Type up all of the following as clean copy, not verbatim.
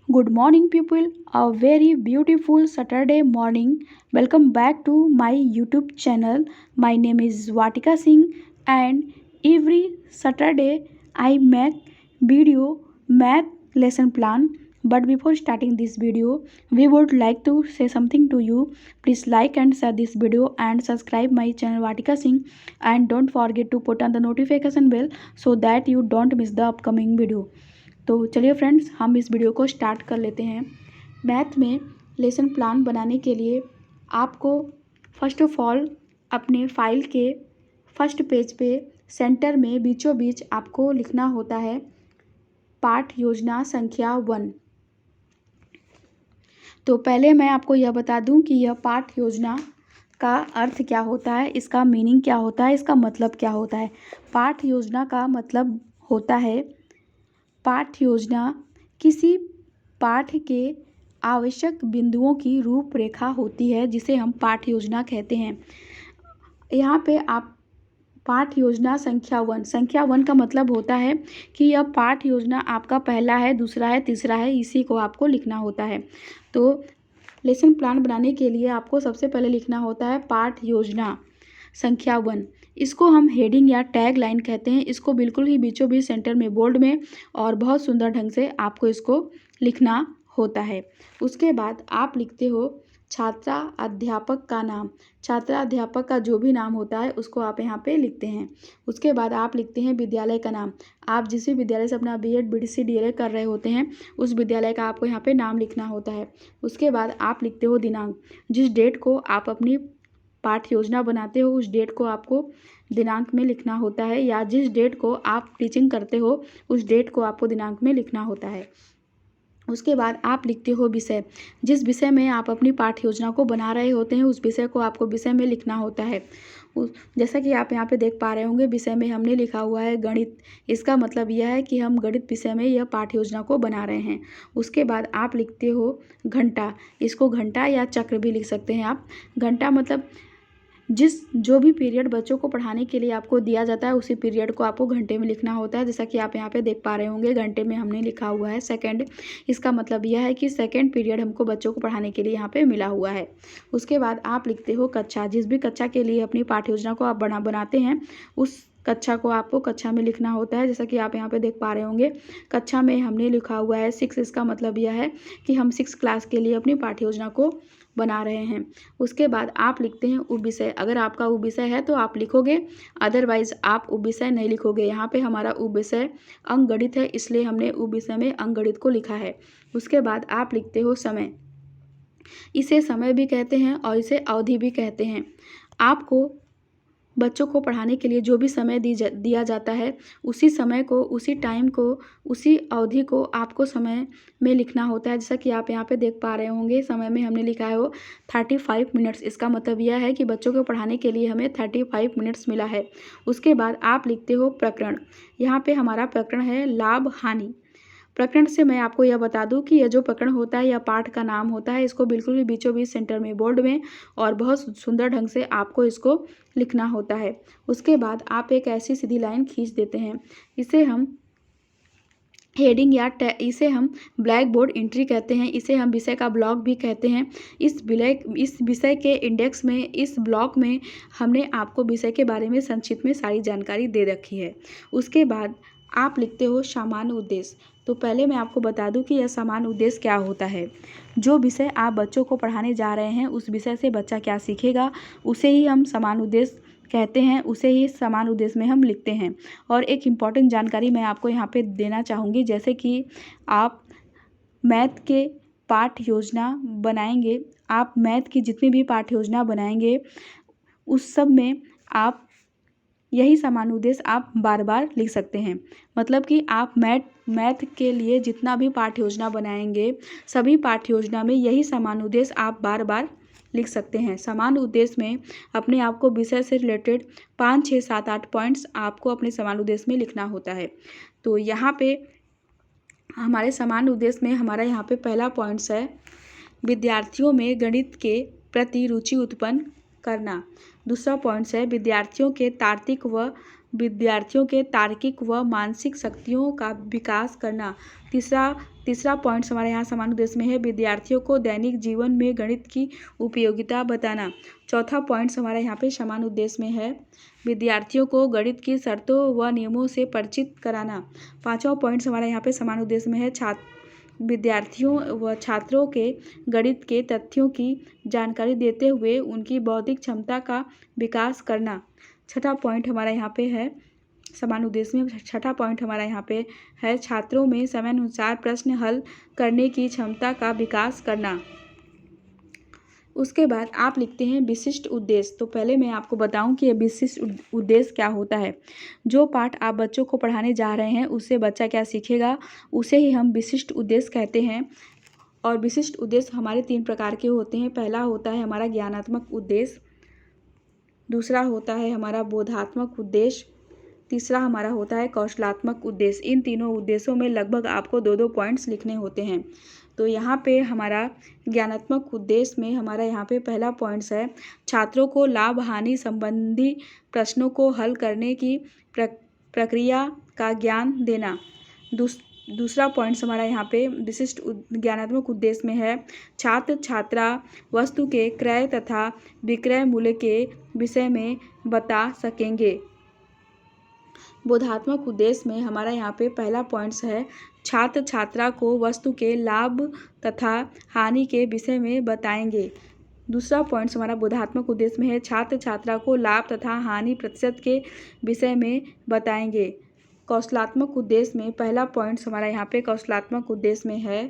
Good morning, people. A very beautiful Saturday morning. Welcome back to my YouTube channel. My name is Vatika Singh, and every Saturday I make video math lesson plan. But before starting this video, we would like to say something to you. Please like and share this video and subscribe my channel Vatika Singh, and don't forget to put on the notification bell so that you don't miss the upcoming video. तो चलिए friends, हम इस video को start कर लेते हैं। Math में lesson plan बनाने के लिए आपको फर्स्ट ऑफ ऑल अपने फाइल के फर्स्ट पेज पे सेंटर में बीचों बीच आपको लिखना होता है पाठ योजना संख्या 1। तो पहले मैं आपको यह बता दूं कि यह पाठ योजना का अर्थ क्या होता है, इसका मीनिंग क्या होता है, इसका मतलब क्या होता है। पाठ योजना का मतलब होता है, पाठ योजना किसी पाठ के आवश्यक बिंदुओं की रूपरेखा होती है, जिसे हम पाठ योजना कहते हैं। यहाँ पे आप पाठ योजना संख्या 1 का मतलब होता है कि यह पाठ योजना आपका पहला है, दूसरा है, तीसरा है, इसी को आपको लिखना होता है। तो लेसन प्लान बनाने के लिए आपको सबसे पहले लिखना होता है पाठ योजना संख्या 1। इसको हम हेडिंग या टैग लाइन कहते हैं। इसको बिल्कुल ही बीचों बीच सेंटर में बोल्ड में और बहुत सुंदर ढंग से आपको इसको लिखना होता है। उसके बाद आप लिखते हो छात्रा अध्यापक का नाम। छात्रा अध्यापक का जो भी नाम होता है उसको आप यहाँ पे लिखते हैं। उसके बाद आप लिखते हैं विद्यालय का नाम। आप जिस भी विद्यालय से अपना बीएड बीडीसी डीएलएड कर रहे होते हैं उस विद्यालय का आपको यहाँ पे नाम लिखना होता है। उसके बाद आप लिखते हो दिनांक। जिस डेट को आप अपनी पाठ योजना बनाते हो उस डेट को आपको दिनांक में लिखना होता है, या जिस डेट को आप टीचिंग करते हो उस डेट को आपको दिनांक में लिखना होता है। उसके बाद आप लिखते हो विषय। जिस विषय में आप अपनी पाठ योजना को बना रहे होते हैं उस विषय को आपको विषय में लिखना होता है। जैसा कि आप यहाँ पे देख पा रहे होंगे, विषय में हमने लिखा हुआ है गणित। इसका मतलब यह है कि हम गणित विषय में यह पाठ योजना को बना रहे हैं। उसके बाद आप लिखते हो घंटा। इसको घंटा या चक्र भी लिख सकते हैं आप। घंटा मतलब जो भी पीरियड बच्चों को पढ़ाने के लिए आपको दिया जाता है उसी पीरियड को आपको घंटे में लिखना होता है। जैसा कि आप यहाँ पे देख पा रहे होंगे, घंटे में हमने लिखा हुआ है सेकंड। इसका मतलब यह है कि सेकंड पीरियड हमको बच्चों को पढ़ाने के लिए यहाँ पे मिला हुआ है। उसके बाद आप लिखते हो कक्षा। जिस भी कक्षा के लिए अपनी पाठ्य योजना को आप बनाते हैं उस कक्षा को आपको कक्षा में लिखना होता है। जैसा कि आप यहाँ पे देख पा रहे होंगे, कक्षा में हमने लिखा हुआ है 6। इसका मतलब यह है कि हम 6 क्लास के लिए अपनी पाठ्य योजना को बना रहे हैं। उसके बाद आप लिखते हैं उप विषय। अगर आपका उप विषय है तो आप लिखोगे, अदरवाइज आप उप विषय नहीं लिखोगे। यहाँ पे हमारा उप विषय अंकगणित है, इसलिए हमने उप विषय में अंकगणित को लिखा है। उसके बाद आप लिखते हो समय। इसे समय भी कहते हैं और इसे अवधि भी कहते हैं। आपको बच्चों को पढ़ाने के लिए जो भी समय दिया जाता है उसी समय को, उसी टाइम को, उसी अवधि को आपको समय में लिखना होता है। जैसा कि आप यहाँ पे देख पा रहे होंगे, समय में हमने लिखा है वो 35 मिनट्स। इसका मतलब यह है कि बच्चों को पढ़ाने के लिए हमें 35 मिनट्स मिला है। उसके बाद आप लिखते हो प्रकरण। यहाँ पे हमारा प्रकरण है लाभ हानि। प्रकरण से मैं आपको यह बता दूं कि यह जो प्रकरण होता है यह पाठ का नाम होता है। इसको बिल्कुल भी बीचों बीच सेंटर में बोल्ड में और बहुत सुंदर ढंग से आपको इसको लिखना होता है। उसके बाद आप एक ऐसी सीधी लाइन खींच देते हैं। इसे हम हेडिंग या इसे हम ब्लैक बोर्ड एंट्री कहते हैं। इसे हम विषय का ब्लॉक भी कहते हैं। इस विषय के इंडेक्स में, इस ब्लॉक में हमने आपको विषय के बारे में संक्षिप्त में सारी जानकारी दे रखी है। उसके बाद आप लिखते हो सामान्य उद्देश्य। तो पहले मैं आपको बता दूं कि यह सामान्य उद्देश्य क्या होता है। जो विषय आप बच्चों को पढ़ाने जा रहे हैं उस विषय से बच्चा क्या सीखेगा उसे ही हम सामान्य उद्देश्य कहते हैं, उसे ही सामान्य उद्देश्य में हम लिखते हैं। और एक इम्पॉर्टेंट जानकारी मैं आपको यहाँ पे देना चाहूँगी, जैसे कि आप मैथ के पाठ योजना बनाएंगे, आप मैथ की जितनी भी पाठ योजना बनाएंगे उस सब में आप यही सामान्य उद्देश्य आप बार बार लिख सकते हैं। मतलब कि आप मैथ के लिए जितना भी पाठ्य योजना बनाएंगे सभी पाठ्य योजना में यही सामान्य उद्देश्य आप बार बार लिख सकते हैं। सामान्य उद्देश्य में अपने आप को विषय से रिलेटेड 5, 6, 7, 8 पॉइंट्स आपको अपने सामान्य उद्देश्य में लिखना होता है। तो यहाँ पे हमारे सामान्य उद्देश्य में हमारा यहाँ पे पहला पॉइंट्स है विद्यार्थियों में गणित के प्रति रुचि उत्पन्न करना। दूसरा पॉइंट्स है विद्यार्थियों के तार्किक व मानसिक शक्तियों का विकास करना। तीसरा पॉइंट हमारे यहाँ समान उद्देश्य में है विद्यार्थियों को दैनिक जीवन में गणित की उपयोगिता बताना। चौथा पॉइंट हमारे यहाँ पे समान उद्देश्य में है विद्यार्थियों को गणित की शर्तों व नियमों से परिचित कराना। पांचवा पॉइंट हमारे यहाँ पे समान उद्देश्य में है विद्यार्थियों व छात्रों के गणित के तथ्यों की जानकारी देते हुए उनकी बौद्धिक क्षमता का विकास करना। छठा पॉइंट हमारा यहाँ पे है समान उद्देश्य में, छठा पॉइंट हमारा यहाँ पे है छात्रों में समयानुसार प्रश्न हल करने की क्षमता का विकास करना। उसके बाद आप लिखते हैं विशिष्ट उद्देश्य। तो पहले मैं आपको बताऊं कि यह विशिष्ट उद्देश्य क्या होता है। जो पाठ आप बच्चों को पढ़ाने जा रहे हैं उससे बच्चा क्या सीखेगा, उसे ही हम विशिष्ट उद्देश्य कहते हैं। और विशिष्ट उद्देश्य हमारे 3 प्रकार के होते हैं। पहला होता है हमारा ज्ञानात्मक उद्देश्य, दूसरा होता है हमारा बोधात्मक उद्देश्य, तीसरा हमारा होता है कौशलात्मक उद्देश्य। इन तीनों उद्देश्यों में लगभग आपको 2-2 पॉइंट्स लिखने होते हैं। तो यहाँ पे हमारा ज्ञानात्मक उद्देश्य में हमारा यहाँ पे पहला पॉइंट्स है छात्रों को लाभ हानि संबंधी प्रश्नों को हल करने की प्रक्रिया का ज्ञान देना। दूसरा पॉइंट्स हमारा यहाँ पे विशिष्ट ज्ञानात्मक उद्देश्य में है छात्र छात्रा वस्तु के क्रय तथा विक्रय मूल्य के विषय में बता सकेंगे। बोधात्मक उद्देश्य में हमारा यहाँ पे पहला पॉइंट्स है छात्र छात्रा को वस्तु के लाभ तथा हानि के विषय में बताएंगे। दूसरा पॉइंट्स हमारा बोधात्मक उद्देश्य में है छात्र छात्रा को लाभ तथा हानि प्रतिशत के विषय में बताएंगे। कौशलात्मक उद्देश्य में पहला पॉइंट्स हमारा यहाँ पे कौशलात्मक उद्देश्य में है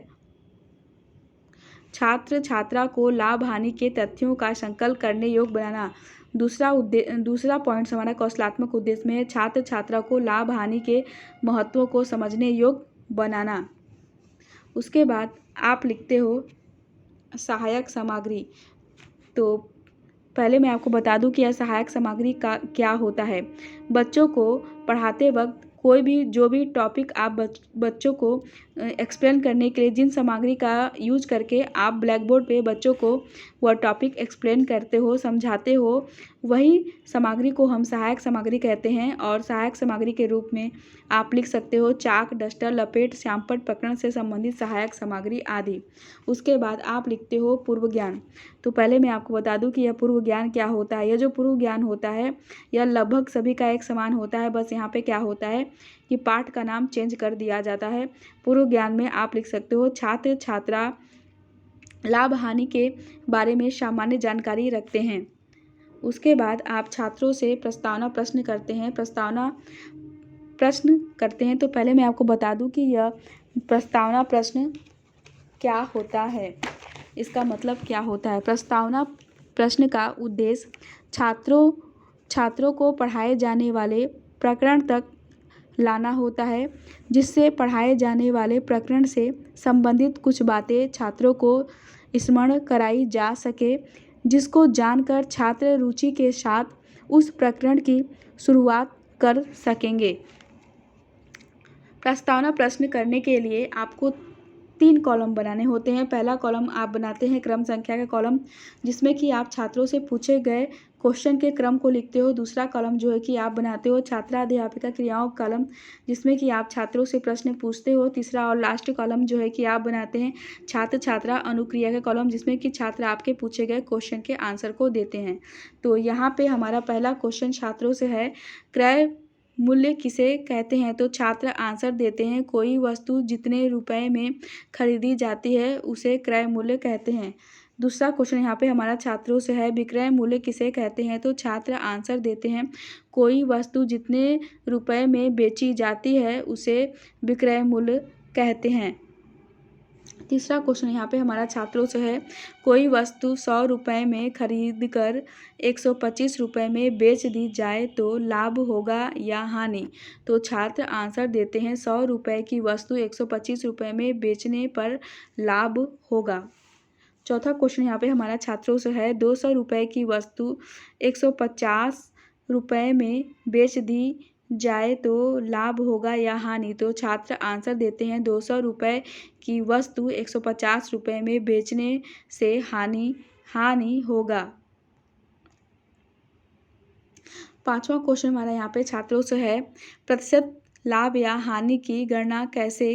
छात्र छात्रा को लाभ हानि के तथ्यों का संकल्प करने योग्य बनाना। दूसरा पॉइंट्स हमारा कौशलात्मक उद्देश्य में है छात्र छात्रा को लाभ हानि के महत्व को समझने योग्य बनाना। उसके बाद आप लिखते हो सहायक सामग्री। तो पहले मैं आपको बता दूं कि यह सहायक सामग्री का क्या होता है। बच्चों को पढ़ाते वक्त कोई भी जो भी टॉपिक आप बच्चों को एक्सप्लेन करने के लिए जिन सामग्री का यूज करके आप ब्लैक बोर्ड पे बच्चों को वह टॉपिक एक्सप्लेन करते हो, समझाते हो, वही सामग्री को हम सहायक सामग्री कहते हैं। और सहायक सामग्री के रूप में आप लिख सकते हो चाक, डस्टर, लपेट, श्यामपट्ट, प्रकरण से संबंधित सहायक सामग्री आदि। उसके बाद आप लिखते हो पूर्व ज्ञान। तो पहले मैं आपको बता दूं कि यह पूर्व ज्ञान क्या होता है। यह जो पूर्व ज्ञान होता है यह लगभग सभी का एक समान होता है, बस यहाँ पे क्या होता है कि पाठ का नाम चेंज कर दिया जाता है। पूर्व ज्ञान में आप लिख सकते हो छात्र छात्रा लाभ हानि के बारे में सामान्य जानकारी रखते हैं। उसके बाद आप छात्रों से प्रस्तावना प्रश्न करते हैं। तो पहले मैं आपको बता दूं कि यह प्रस्तावना प्रश्न क्या होता है, इसका मतलब क्या होता है। प्रस्तावना प्रश्न का उद्देश्य छात्रों को पढ़ाए जाने वाले प्रकरण तक लाना होता है, जिससे पढ़ाए जाने वाले प्रकरण से संबंधित कुछ बातें छात्रों को स्मरण कराई जा सके, जिसको जानकर छात्र रुचि के साथ उस प्रकरण की शुरुआत कर सकेंगे। प्रस्तावना प्रश्न करने के लिए आपको 3 कॉलम बनाने होते हैं। पहला कॉलम आप बनाते हैं क्रम संख्या का कॉलम, जिसमें कि आप छात्रों से पूछे गए क्वेश्चन के क्रम को लिखते हो। दूसरा कॉलम जो है कि आप बनाते हो छात्रा अध्यापिका क्रियाओं कॉलम, जिसमें कि आप छात्रों से प्रश्न पूछते हो। तीसरा और लास्ट कॉलम जो है कि आप बनाते हैं छात्र छात्रा अनुक्रिया का कॉलम, जिसमें कि छात्र आपके पूछे गए क्वेश्चन के आंसर को देते हैं। तो यहाँ पे हमारा पहला क्वेश्चन छात्रों से है क्रय मूल्य किसे कहते हैं। तो छात्र आंसर देते हैं कोई वस्तु जितने रुपए में खरीदी जाती है उसे क्रय मूल्य कहते हैं। दूसरा क्वेश्चन यहाँ पे हमारा छात्रों से है विक्रय मूल्य किसे कहते हैं। तो छात्र आंसर देते हैं कोई वस्तु जितने रुपए में बेची जाती है उसे विक्रय मूल्य कहते हैं। तीसरा क्वेश्चन यहाँ पे हमारा छात्रों से है कोई वस्तु 100 रुपये में खरीद कर 125 रुपये में बेच दी जाए तो लाभ होगा या हानि। तो छात्र आंसर देते हैं 100 रुपये की वस्तु 125 रुपये में बेचने पर लाभ होगा। चौथा क्वेश्चन यहाँ पे हमारा छात्रों से है 200 रुपये की वस्तु 150 रुपये में बेच दी जाए तो लाभ होगा या हानि। तो छात्र आंसर देते हैं 200 रुपये की वस्तु 150 रुपये में बेचने से हानि होगा। पांचवा क्वेश्चन हमारा यहाँ पे छात्रों से है प्रतिशत लाभ या हानि की गणना कैसे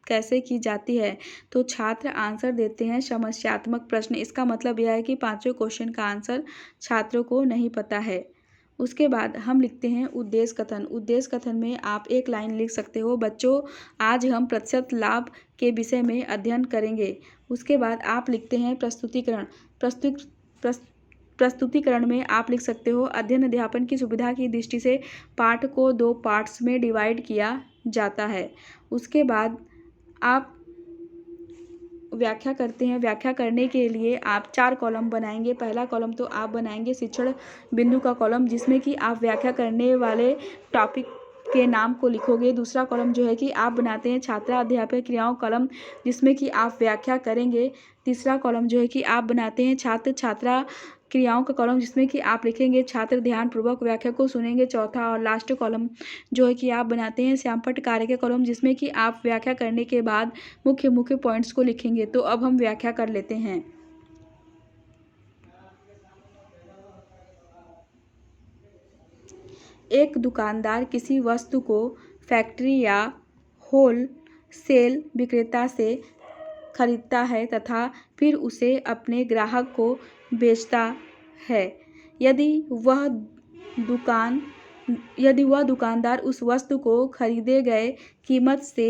कैसे की जाती है? तो छात्र आंसर देते हैं समस्यात्मक प्रश्न। इसका मतलब यह है कि पाँचों क्वेश्चन का आंसर छात्रों को नहीं पता है। उसके बाद हम लिखते हैं उद्देश्य कथन। उद्देश्य कथन में आप एक लाइन लिख सकते हो, बच्चों आज हम प्रतिशत लाभ के विषय में अध्ययन करेंगे। उसके बाद आप लिखते हैं प्रस्तुतिकरण। प्रस्तुतिकरण में आप लिख सकते हो, अध्ययन अध्यापन की सुविधा की दृष्टि से पाठ को 2 पार्ट्स में डिवाइड किया जाता है। उसके बाद आप व्याख्या करते हैं। व्याख्या करने के लिए आप 4 कॉलम बनाएंगे। पहला कॉलम तो आप बनाएंगे शिक्षण बिंदु का कॉलम, जिसमें कि आप व्याख्या करने वाले टॉपिक के नाम को लिखोगे। दूसरा कॉलम जो है कि आप बनाते हैं छात्रा अध्यापक क्रियाओं कॉलम, जिसमें कि आप व्याख्या करेंगे। तीसरा कॉलम जो है कि आप बनाते हैं छात्र छात्रा क्रियाओं का कॉलम, जिसमें कि आप लिखेंगे छात्र ध्यानपूर्वक व्याख्या को सुनेंगे। चौथा और लास्ट कॉलम जो है कि आप बनाते हैं श्यामपट्ट कार्य के कॉलम, जिसमें कि आप व्याख्या करने के बाद मुख्य मुख्य पॉइंट्स को लिखेंगे। तो अब हम व्याख्या कर लेते हैं। एक दुकानदार किसी वस्तु को फैक्ट्री या होल सेल विक्रेता से खरीदता है तथा फिर उसे अपने ग्राहक को बेचता है। यदि वह दुकानदार उस वस्तु को खरीदे गए कीमत से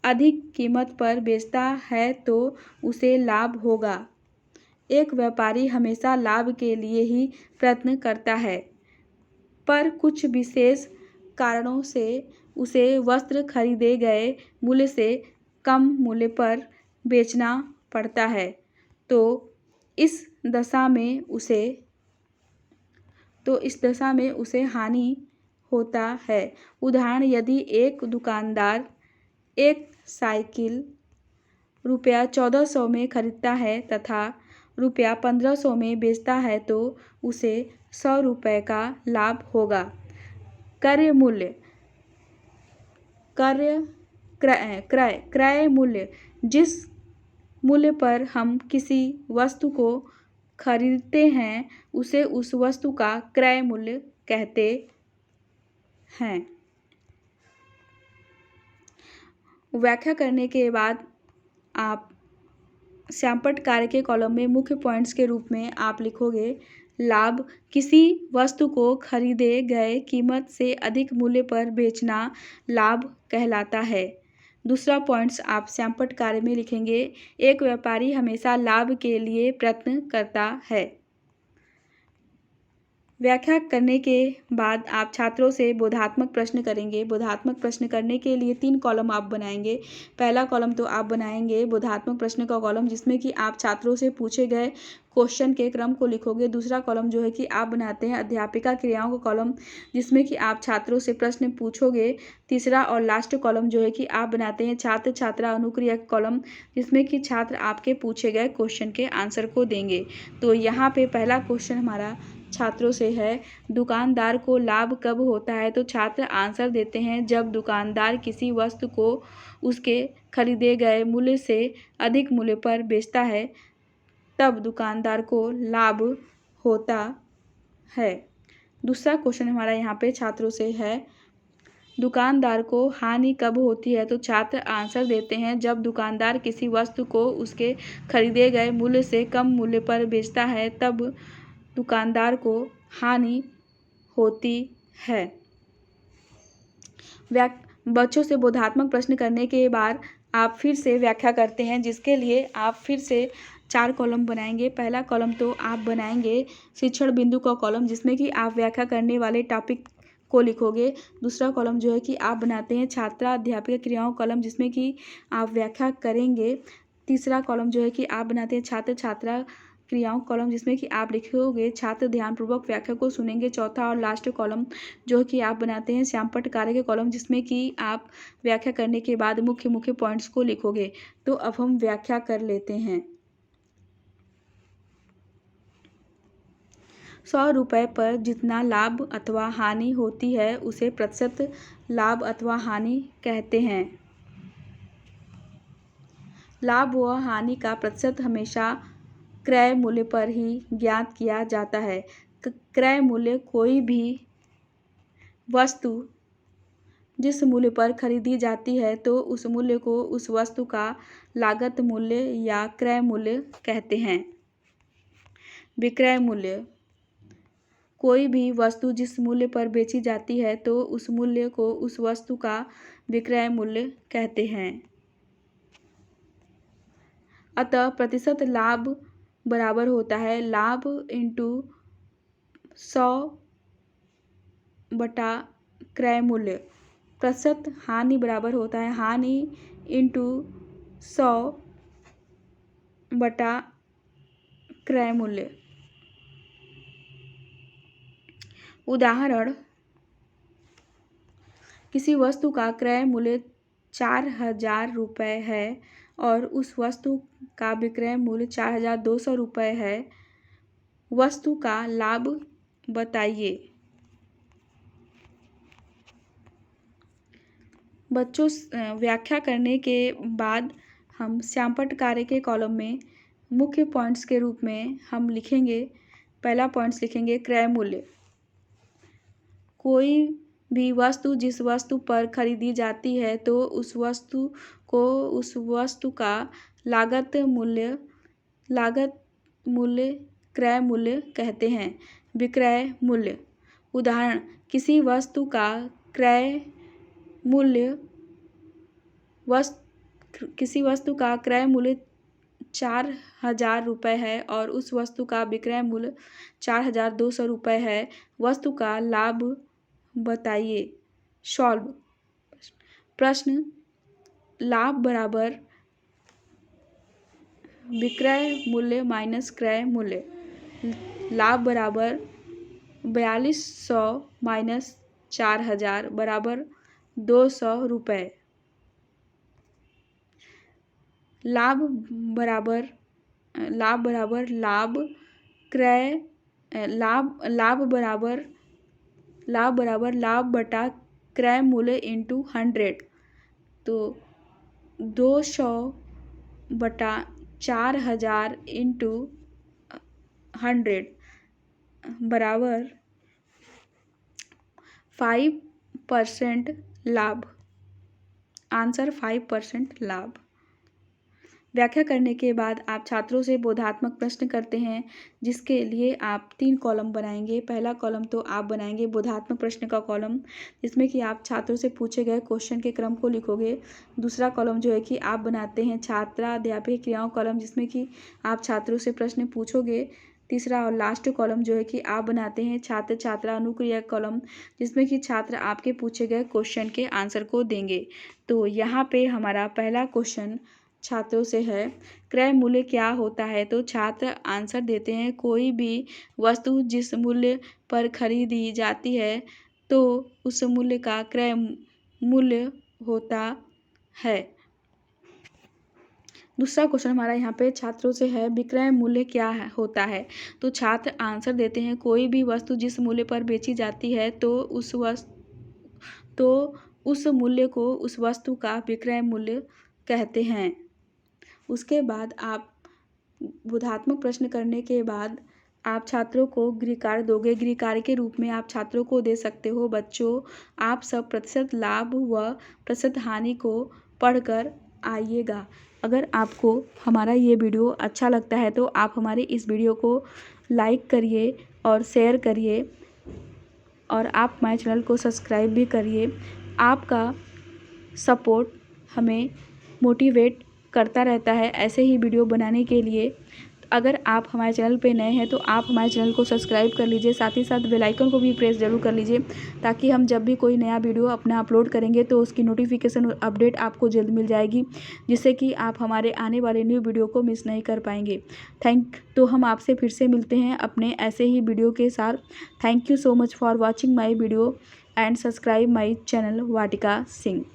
अधिक कीमत पर बेचता है तो उसे लाभ होगा। एक व्यापारी हमेशा लाभ के लिए ही प्रयत्न करता है, पर कुछ विशेष कारणों से उसे वस्त्र खरीदे गए मूल्य से कम मूल्य पर बेचना पड़ता है, तो इस दशा में उसे हानि होता है। उदाहरण, यदि एक दुकानदार एक साइकिल रुपया 1400 में खरीदता है तथा रुपया 1500 में बेचता है तो उसे 100 रुपये का लाभ होगा। क्रय मूल्य, जिस मूल्य पर हम किसी वस्तु को खरीदते हैं उसे उस वस्तु का क्रय मूल्य कहते हैं। व्याख्या करने के बाद आप श्यामपट्ट कार्य के कॉलम में मुख्य पॉइंट्स के रूप में आप लिखोगे, लाभ किसी वस्तु को खरीदे गए कीमत से अधिक मूल्य पर बेचना लाभ कहलाता है। दूसरा पॉइंट्स आप श्यामपट्ट कार्य में लिखेंगे, एक व्यापारी हमेशा लाभ के लिए प्रयत्न करता है। व्याख्या करने के बाद आप छात्रों से बोधात्मक प्रश्न करेंगे। बोधात्मक प्रश्न करने के लिए 3 कॉलम आप बनाएंगे। पहला कॉलम तो आप बनाएंगे बोधात्मक प्रश्न का कॉलम, जिसमें कि आप छात्रों से पूछे गए क्वेश्चन के क्रम को लिखोगे। दूसरा कॉलम जो है कि आप बनाते हैं अध्यापिका क्रियाओं का कॉलम, जिसमें कि आप छात्रों से प्रश्न पूछोगे। तीसरा और लास्ट कॉलम जो है कि आप बनाते हैं छात्र छात्रा अनुक्रिया कॉलम, जिसमें कि छात्र आपके पूछे गए क्वेश्चन के आंसर को देंगे। तो यहाँ पे पहला क्वेश्चन हमारा छात्रों से है, दुकानदार को लाभ कब होता है? तो छात्र आंसर देते हैं, जब दुकानदार किसी वस्तु को उसके खरीदे गए मूल्य से अधिक मूल्य पर बेचता है, तब दुकानदार को लाभ होता है। दूसरा क्वेश्चन हमारा यहाँ पे छात्रों से है, दुकानदार को हानि कब होती है? तो छात्र आंसर देते हैं, जब दुकानदार किसी वस्तु को उसके खरीदे गए मूल्य से कम मूल्य पर बेचता है, तब दुकानदार को हानि होती है। बच्चों से बोधात्मक प्रश्न करने के बाद आप फिर से व्याख्या करते हैं, जिसके लिए आप फिर से 4 कॉलम बनाएंगे। पहला कॉलम तो आप बनाएंगे शिक्षण बिंदु का कॉलम, जिसमें कि आप व्याख्या करने वाले टॉपिक को लिखोगे। दूसरा कॉलम जो है कि आप बनाते हैं छात्रा अध्यापिका क्रियाओं कॉलम, जिसमें कि आप व्याख्या करेंगे। तीसरा कॉलम जो है कि आप बनाते हैं छात्र छात्रा क्रियाओं कॉलम, जिसमें कि आप लिखोगे छात्र ध्यानपूर्वक व्याख्या को सुनेंगे। चौथा और लास्ट कॉलम जो कि आप बनाते हैं श्यामपट्ट कार्य के कॉलम, जिसमें कि आप व्याख्या करने के बाद मुख्य मुख्य पॉइंट्स को लिखोगे। तो अब हम व्याख्या कर लेते हैं। 100 रुपये पर जितना लाभ अथवा हानि होती है उसे प्रतिशत लाभ अथवा हानि कहते हैं। लाभ व हानि का प्रतिशत हमेशा क्रय मूल्य पर ही ज्ञात किया जाता है। क्रय मूल्य कोई भी वस्तु जिस मूल्य पर खरीदी जाती है तो उस मूल्य को उस वस्तु का लागत मूल्य या क्रय मूल्य कहते हैं। विक्रय मूल्य, कोई भी वस्तु जिस मूल्य पर बेची जाती है तो उस मूल्य को उस वस्तु का विक्रय मूल्य कहते हैं। अतः प्रतिशत लाभ बराबर होता है लाभ इंटू 100 बटा क्रय मूल्य। प्रतिशत हानि बराबर होता है हानि इंटू 100 बटा क्रय मूल्य। उदाहरण, किसी वस्तु का क्रय मूल्य 4,000 रुपये है और उस वस्तु का विक्रय मूल्य 4,200 रुपये है। वस्तु का लाभ बताइए। बच्चों, व्याख्या करने के बाद हम श्यामपट्ट कार्य के कॉलम में मुख्य पॉइंट्स के रूप में हम लिखेंगे। पहला पॉइंट्स लिखेंगे क्रय मूल्य। कोई भी वस्तु जिस वस्तु पर खरीदी जाती है तो उस वस्तु को उस वस्तु का लागत मूल्य क्रय मूल्य कहते हैं। विक्रय मूल्य, उदाहरण, किसी वस्तु का क्रय मूल्य 4,000 रुपये है और उस वस्तु का विक्रय मूल्य 4,200 रुपये है। वस्तु का लाभ बताइए। सॉल्व प्रश्न, लाभ बराबर विक्रय मूल्य माइनस क्रय मूल्य। लाभ बराबर 4200 माइनस 4,000 बराबर 200 रुपये। लाभ बराबर लाभ बटा क्रय मूल्य इंटू 100। तो 200 बटा 4,000 इंटू 100 बराबर 5% लाभ। आंसर 5% लाभ। व्याख्या करने के बाद आप छात्रों से बोधात्मक प्रश्न करते हैं जिसके लिए आप 3 कॉलम बनाएंगे। पहला कॉलम तो आप बनाएंगे बोधात्मक प्रश्न का कॉलम, जिसमें कि आप छात्रों से पूछे गए क्वेश्चन के क्रम को लिखोगे। दूसरा कॉलम जो है कि आप बनाते हैं छात्राध्यापक क्रियाओं कॉलम, जिसमें कि आप छात्रों से प्रश्न पूछोगे। तीसरा और लास्ट कॉलम जो है कि आप बनाते हैं छात्र छात्रा अनुक्रिया कॉलम, जिसमें कि छात्र आपके पूछे गए क्वेश्चन के आंसर को देंगे। तो यहाँ पे हमारा पहला क्वेश्चन छात्रों से है, क्रय मूल्य क्या होता है? तो छात्र आंसर देते हैं, कोई भी वस्तु जिस मूल्य पर खरीदी जाती है तो उस मूल्य का क्रय मूल्य होता है। दूसरा क्वेश्चन हमारा यहाँ पे छात्रों से है, विक्रय मूल्य क्या होता है? तो छात्र आंसर देते हैं, कोई भी वस्तु जिस मूल्य पर बेची जाती है तो उस मूल्य को उस वस्तु का विक्रय मूल्य कहते हैं। उसके बाद आप बोधात्मक प्रश्न करने के बाद आप छात्रों को गृहकार्य दोगे। गृहकार्य के रूप में आप छात्रों को दे सकते हो, बच्चों आप सब प्रतिशत लाभ व प्रतिशत हानि को पढ़कर आइएगा। अगर आपको हमारा ये वीडियो अच्छा लगता है तो आप हमारे इस वीडियो को लाइक करिए और शेयर करिए और आप हमारे चैनल को सब्सक्राइब भी करिए। आपका सपोर्ट हमें मोटिवेट करता रहता है ऐसे ही वीडियो बनाने के लिए। अगर आप हमारे चैनल पे नए हैं तो आप हमारे चैनल को सब्सक्राइब कर लीजिए, साथ ही साथ बेल आइकन को भी प्रेस जरूर कर लीजिए, ताकि हम जब भी कोई नया वीडियो अपना अपलोड करेंगे तो उसकी नोटिफिकेशन और अपडेट आपको जल्द मिल जाएगी, जिससे कि आप हमारे आने वाले न्यू वीडियो को मिस नहीं कर पाएंगे। तो हम आपसे फिर से मिलते हैं अपने ऐसे ही वीडियो के साथ। Thank you so much for watching my video and subscribe my channel Vatika Singh.